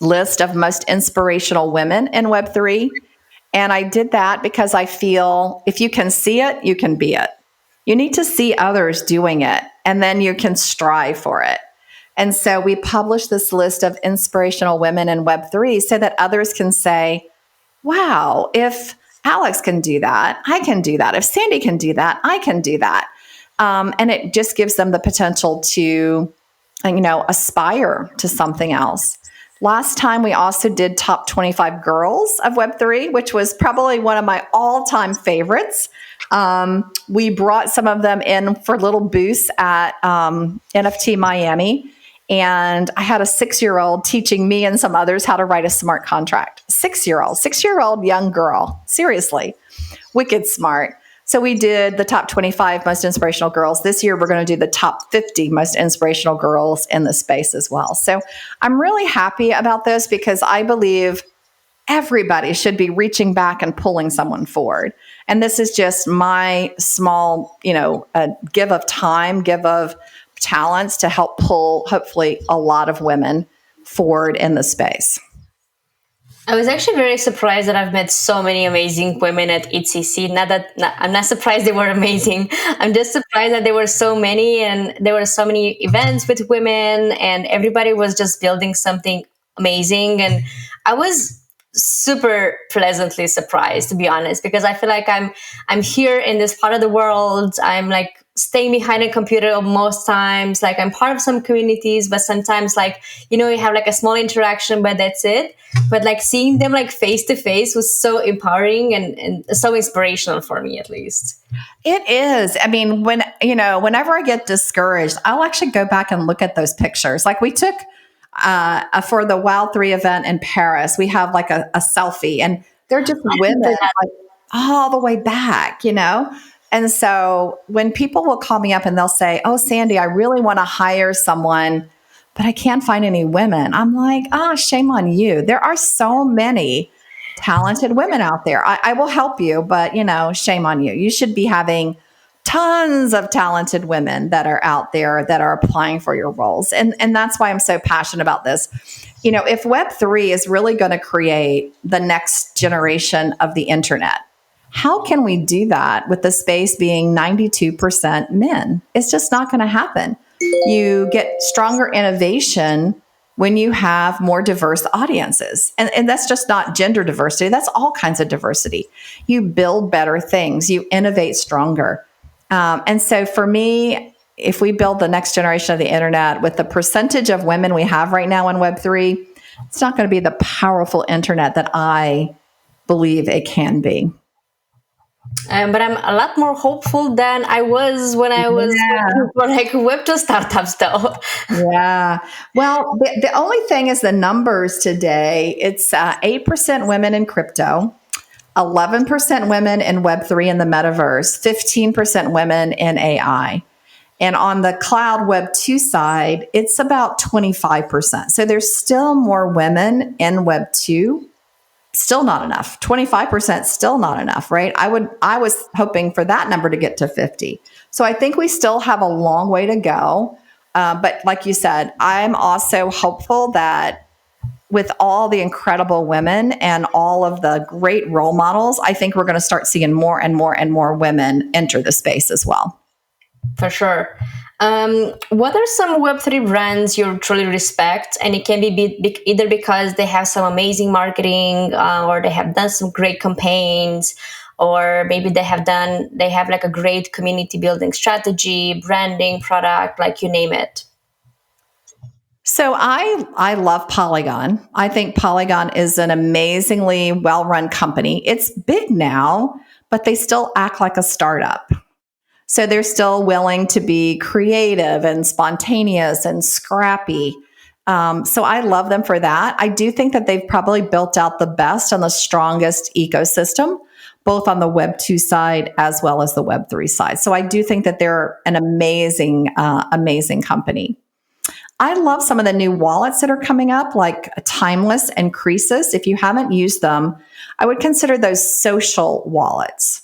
list of most inspirational women in Web3. And I did that because I feel if you can see it, you can be it. You need to see others doing it, and then you can strive for it. And so we published this list of inspirational women in Web3 so that others can say, wow, if Alex can do that, I can do that. If Sandy can do that, I can do that. And it just gives them the potential to, aspire to something else. Last time we also did top 25 girls of Web3, which was probably one of my all-time favorites. We brought some of them in for little booths at NFT Miami. And I had a 6-year-old teaching me and some others how to write a smart contract. 6-year-old young girl. Seriously, wicked smart. So we did the top 25 most inspirational girls. This year, we're going to do the top 50 most inspirational girls in the space as well. So I'm really happy about this because I believe everybody should be reaching back and pulling someone forward. And this is just my small, give of time, give of talents to help pull, hopefully, a lot of women forward in the space. I was actually very surprised that I've met so many amazing women at ECC. I'm not surprised they were amazing. I'm just surprised that there were so many, and there were so many events with women, and everybody was just building something amazing. And I was super pleasantly surprised, to be honest, because I feel like I'm here in this part of the world. I'm like staying behind a computer most times. Like I'm part of some communities, but sometimes you have like a small interaction, but that's it. But like seeing them like face to face was so empowering and so inspirational for me, at least. It is. I mean, whenever I get discouraged, I'll actually go back and look at those pictures. Like we took for the Wow 3 event in Paris, we have like a selfie, and they're just women like all the way back, And so when people will call me up and they'll say, oh, Sandy, I really want to hire someone, but I can't find any women. I'm like, shame on you. There are so many talented women out there. I will help you, but shame on you. You should be having tons of talented women that are out there that are applying for your roles. And that's why I'm so passionate about this. If Web3 is really going to create the next generation of the internet, how can we do that with the space being 92% men? It's just not going to happen. You get stronger innovation when you have more diverse audiences. And that's just not gender diversity. That's all kinds of diversity. You build better things. You innovate stronger. And so for me, if we build the next generation of the internet with the percentage of women we have right now in Web3, it's not going to be the powerful internet that I believe it can be. But I'm a lot more hopeful than I was when I was working for like Web2 startups, though. Yeah. Well, the only thing is the numbers today. It's 8% women in crypto, 11% women in Web3 and the metaverse, 15% women in AI. And on the cloud Web2 side, it's about 25%. So there's still more women in Web2. Still not enough. 25% still not enough, right? I was hoping for that number to get to 50. So I think we still have a long way to go. But like you said, I'm also hopeful that with all the incredible women and all of the great role models, I think we're going to start seeing more and more and more women enter the space as well. For sure. What are some Web3 brands you truly respect? And it can be either because they have some amazing marketing or they have done some great campaigns, or maybe they have like a great community building strategy, branding, product, like you name it. So I love Polygon. I think Polygon is an amazingly well-run company. It's big now, but they still act like a startup. So they're still willing to be creative and spontaneous and scrappy. So I love them for that. I do think that they've probably built out the best and the strongest ecosystem, both on the Web2 side as well as the Web3 side. So I do think that they're an amazing, amazing company. I love some of the new wallets that are coming up, like Timeless and Croesus. If you haven't used them, I would consider those social wallets.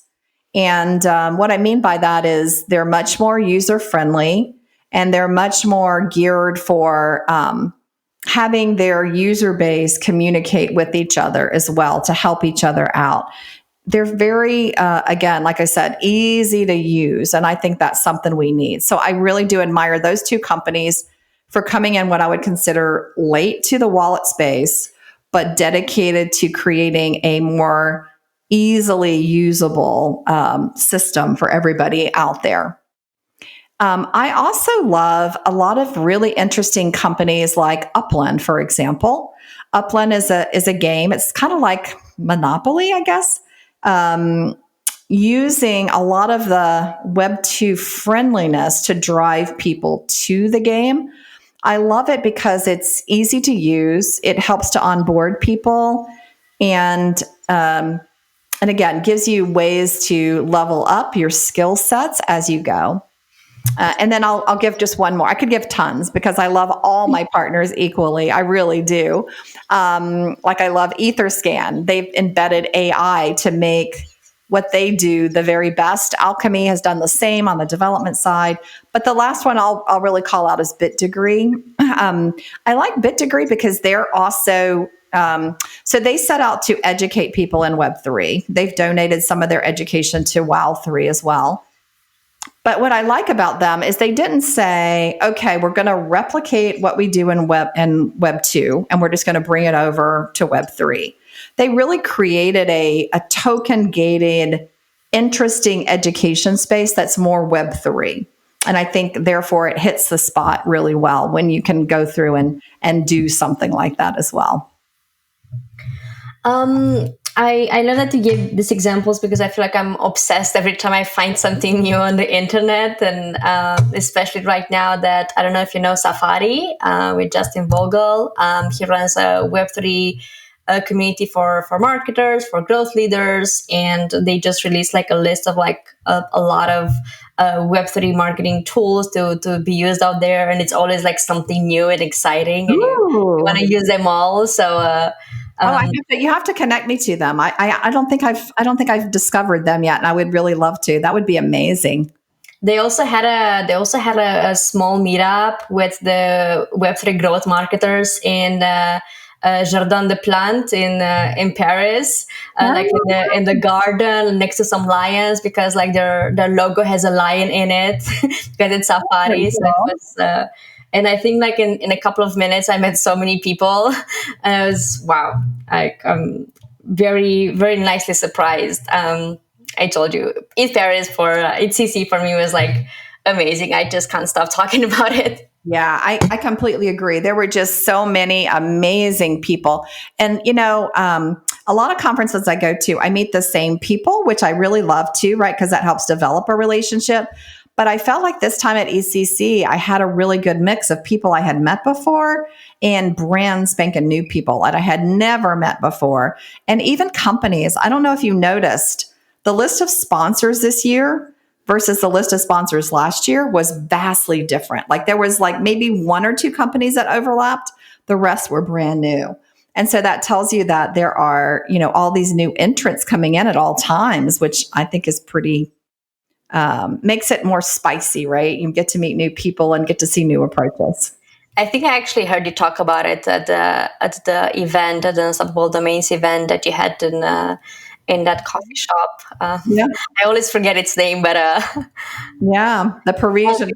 And what I mean by that is they're much more user-friendly and they're much more geared for having their user base communicate with each other as well to help each other out. They're very, again, like I said, easy to use. And I think that's something we need. So I really do admire those two companies for coming in what I would consider late to the wallet space, but dedicated to creating a more easily usable system for everybody out there. I also love a lot of really interesting companies like Upland, for example. Upland is a game. It's kind of like Monopoly, I guess, using a lot of the Web2 friendliness to drive people to the game. I love it because it's easy to use. It helps to onboard people and again, gives you ways to level up your skill sets as you go. And then I'll give just one more. I could give tons because I love all my partners equally. I really do. Like I love Etherscan. They've embedded AI to make what they do the very best. Alchemy has done the same on the development side. But the last one I'll really call out is BitDegree. I like BitDegree because they're also so they set out to educate people in Web3. They've donated some of their education to Wow3 as well. But what I like about them is they didn't say, okay, we're going to replicate what we do in Web 2, and we're just going to bring it over to Web 3. They really created a token gated, interesting education space that's more Web 3. And I think, therefore, it hits the spot really well when you can go through and do something like that as well. I love that you give these examples because I feel like I'm obsessed every time I find something new on the internet. And especially right now that, I don't know if you know Safari with Justin Vogel. He runs a Web3 community for marketers, for growth leaders. And they just released like a list of like a lot of Web3 marketing tools to be used out there. And it's always like something new and exciting. And you want to use them all. So you have to connect me to them. I don't think I've discovered them yet, and I would really love to. That would be amazing. They also had a small meetup with the Web3 growth marketers in Jardin des Plantes in Paris, like in the garden next to some lions, because like their logo has a lion in it because it's safari. So it was, and I think like in a couple of minutes I met so many people, and it was wow, like very very nicely surprised. I told you, in Paris for ETC for me was like amazing. I just can't stop talking about it. Yeah, I completely agree. There were just so many amazing people. And, a lot of conferences I go to, I meet the same people, which I really love too, right? Because that helps develop a relationship. But I felt like this time at ECC, I had a really good mix of people I had met before and brand spanking new people that I had never met before. And even companies. I don't know if you noticed the list of sponsors this year versus the list of sponsors last year was vastly different. Like there was like maybe one or two companies that overlapped. The rest were brand new. And so that tells you that there are, all these new entrants coming in at all times, which I think is pretty, makes it more spicy, right? You get to meet new people and get to see new approaches. I think I actually heard you talk about it at the event, at the Unstoppable Domains event that you had in that coffee shop. Yeah. I always forget its name, but yeah, the Parisian.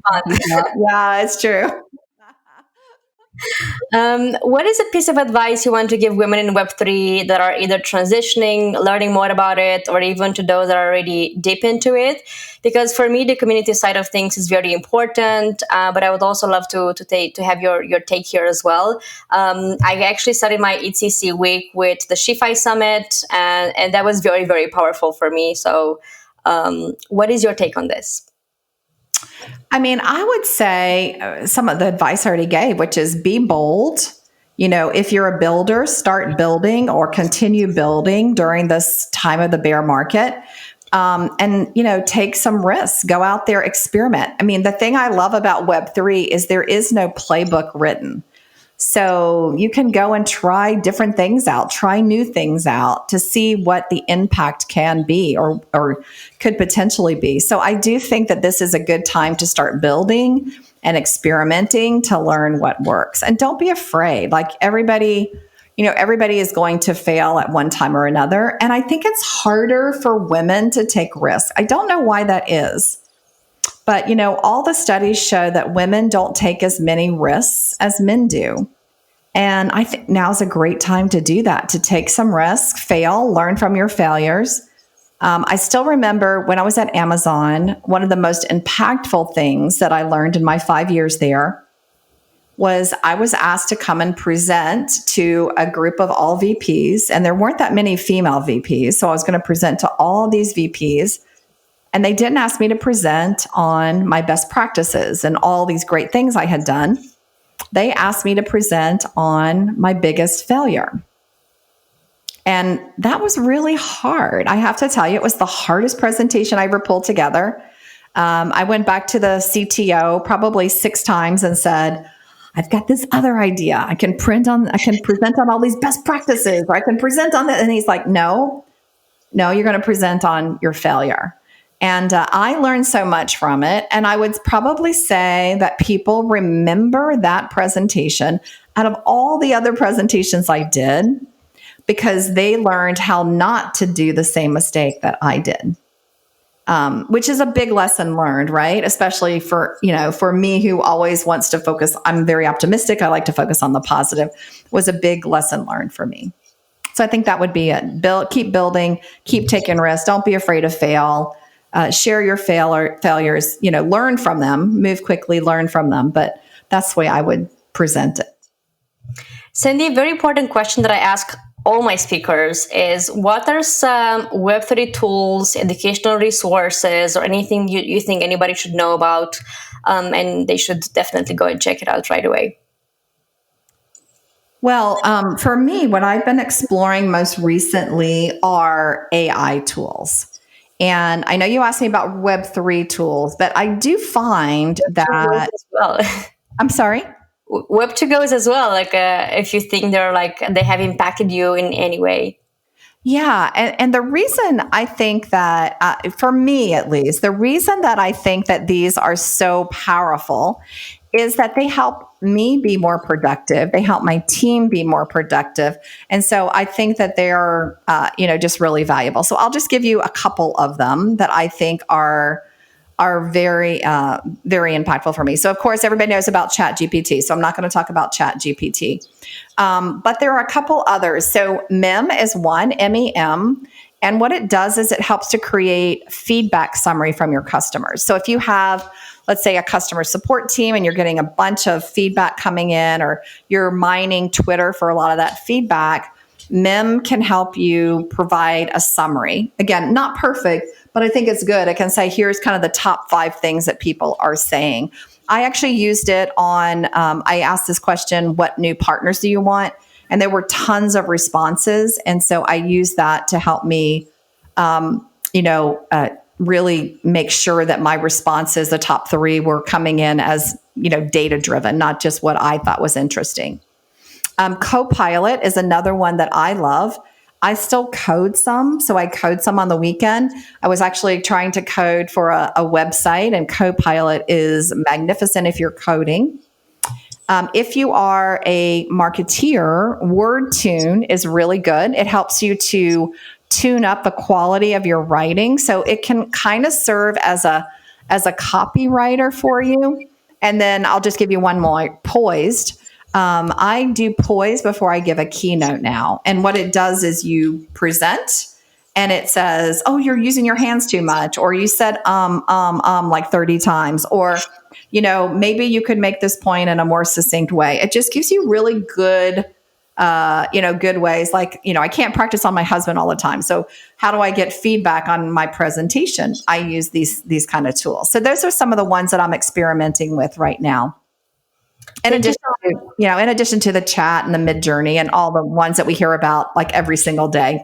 Yeah, it's true. What is a piece of advice you want to give women in Web3 that are either transitioning, learning more about it, or even to those that are already deep into it? Because for me, the community side of things is very important, but I would also love to have your take here as well. I actually started my ETC week with the SheFi Summit, and that was very, very powerful for me. So what is your take on this? I mean, I would say some of the advice I already gave, which is be bold. If you're a builder, start building or continue building during this time of the bear market. And take some risks, go out there, experiment. I mean, the thing I love about Web3 is there is no playbook written. So you can go and try different things out, try new things out to see what the impact can be or could potentially be. So I do think that this is a good time to start building and experimenting to learn what works. And don't be afraid. Like everybody is going to fail at one time or another. And I think it's harder for women to take risks. I don't know why that is. But, all the studies show that women don't take as many risks as men do. And I think now's a great time to do that, to take some risks, fail, learn from your failures. I still remember when I was at Amazon, one of the most impactful things that I learned in my 5 years there was I was asked to come and present to a group of all VPs. And there weren't that many female VPs. So I was going to present to all these VPs. And they didn't ask me to present on my best practices and all these great things I had done. They asked me to present on my biggest failure. And that was really hard. I have to tell you, it was the hardest presentation I ever pulled together. I went back to the CTO probably 6 times and said, I've got this other idea. I can present on all these best practices, or I can present on that. And he's like, no, you're going to present on your failure. And I learned so much from it. And I would probably say that people remember that presentation out of all the other presentations I did because they learned how not to do the same mistake that I did, which is a big lesson learned, right? Especially for me who always wants to focus. I'm very optimistic. I like to focus on the positive. Was a big lesson learned for me. So I think that would be it. Keep building, keep taking risks. Don't be afraid to fail. Share your failures, learn from them, move quickly, learn from them. But that's the way I would present it. Sandy, a very important question that I ask all my speakers is, what are some Web3 tools, educational resources, or anything you think anybody should know about, and they should definitely go and check it out right away? Well, for me, what I've been exploring most recently are AI tools. And I know you asked me about Web3 tools, but I do find that as well. I'm sorry? Web2 goes as well. Like if you think they have impacted you in any way. Yeah. And the reason I think that, for me at least, the reason that I think that these are so powerful is that they help me be more productive. They help my team be more productive. And so I think that they're, just really valuable. So I'll just give you a couple of them that I think are very, very impactful for me. So, of course, everybody knows about ChatGPT. So I'm not going to talk about ChatGPT. But there are a couple others. So MEM is one, MEM. And what it does is it helps to create feedback summary from your customers. So if you have, let's say, a customer support team and you're getting a bunch of feedback coming in, or you're mining Twitter for a lot of that feedback, MEM can help you provide a summary. Again, not perfect, but I think it's good. It can say, here's kind of the top 5 things that people are saying. I actually used it on, I asked this question, what new partners do you want? And there were tons of responses. And so I used that to help me, really make sure that my responses, the top 3, were coming in as, data driven, not just what I thought was interesting. Copilot is another one that I love. I still code some. So I code some on the weekend. I was actually trying to code for a website, and Copilot is magnificent if you're coding. If you are a marketeer, WordTune is really good. It helps you to tune up the quality of your writing. So it can kind of serve as a copywriter for you. And then I'll just give you one more, Poised. I do poise before I give a keynote now. And what it does is you present and it says, oh, you're using your hands too much, or you said, like 30 times, or, maybe you could make this point in a more succinct way. It just gives you really good, good ways. Like, I can't practice on my husband all the time. So how do I get feedback on my presentation? I use these kind of tools. So those are some of the ones that I'm experimenting with right now. In addition to the chat and the Midjourney and all the ones that we hear about like every single day.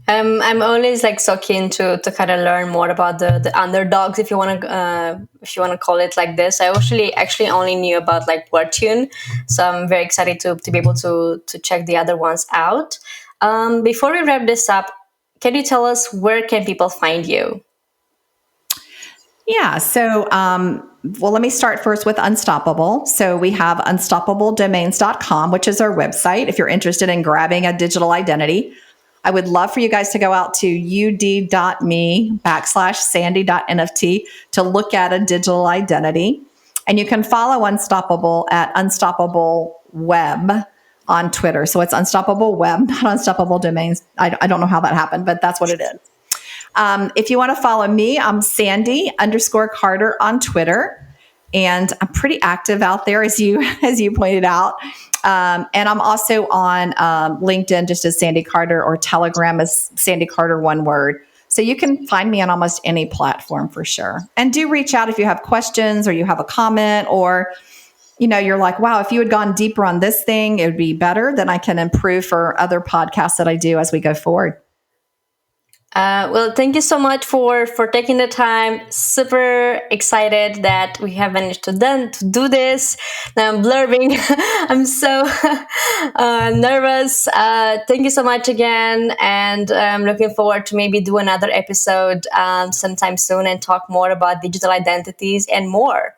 I'm always so keen to kind of learn more about the underdogs, if you want to call it like this. I actually only knew about WordTune, so I'm very excited to be able to check the other ones out. Before we wrap this up, can you tell us where can people find you? Yeah. So, let me start first with Unstoppable. So we have unstoppabledomains.com, which is our website. If you're interested in grabbing a digital identity, I would love for you guys to go out to ud.me/sandy.nft to look at a digital identity. And you can follow Unstoppable at Unstoppable Web on Twitter. So it's Unstoppable Web, not Unstoppable Domains. I don't know how that happened, but that's what it is. If you want to follow me, I'm Sandy_Carter on Twitter, and I'm pretty active out there, as you pointed out. And I'm also on LinkedIn, just as Sandy Carter, or Telegram as Sandy Carter, one word. So you can find me on almost any platform for sure. And do reach out if you have questions or you have a comment, or you're like, wow, if you had gone deeper on this thing, it would be better. Then I can improve for other podcasts that I do as we go forward. Well, thank you so much for taking the time. Super excited that we have managed to do this. Now I'm blurbing. I'm so nervous. Thank you so much again. And I'm looking forward to maybe do another episode sometime soon and talk more about digital identities and more.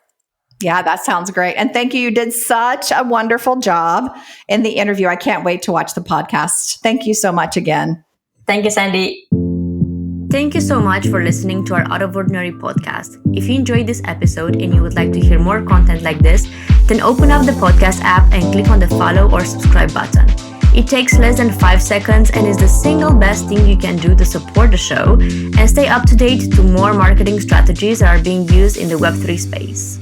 Yeah, that sounds great. And thank you. You did such a wonderful job in the interview. I can't wait to watch the podcast. Thank you so much again. Thank you, Sandy. Thank you so much for listening to our Out of Ordinary podcast. If you enjoyed this episode and you would like to hear more content like this, then open up the podcast app and click on the follow or subscribe button. It takes less than 5 seconds and is the single best thing you can do to support the show and stay up to date to more marketing strategies that are being used in the Web3 space.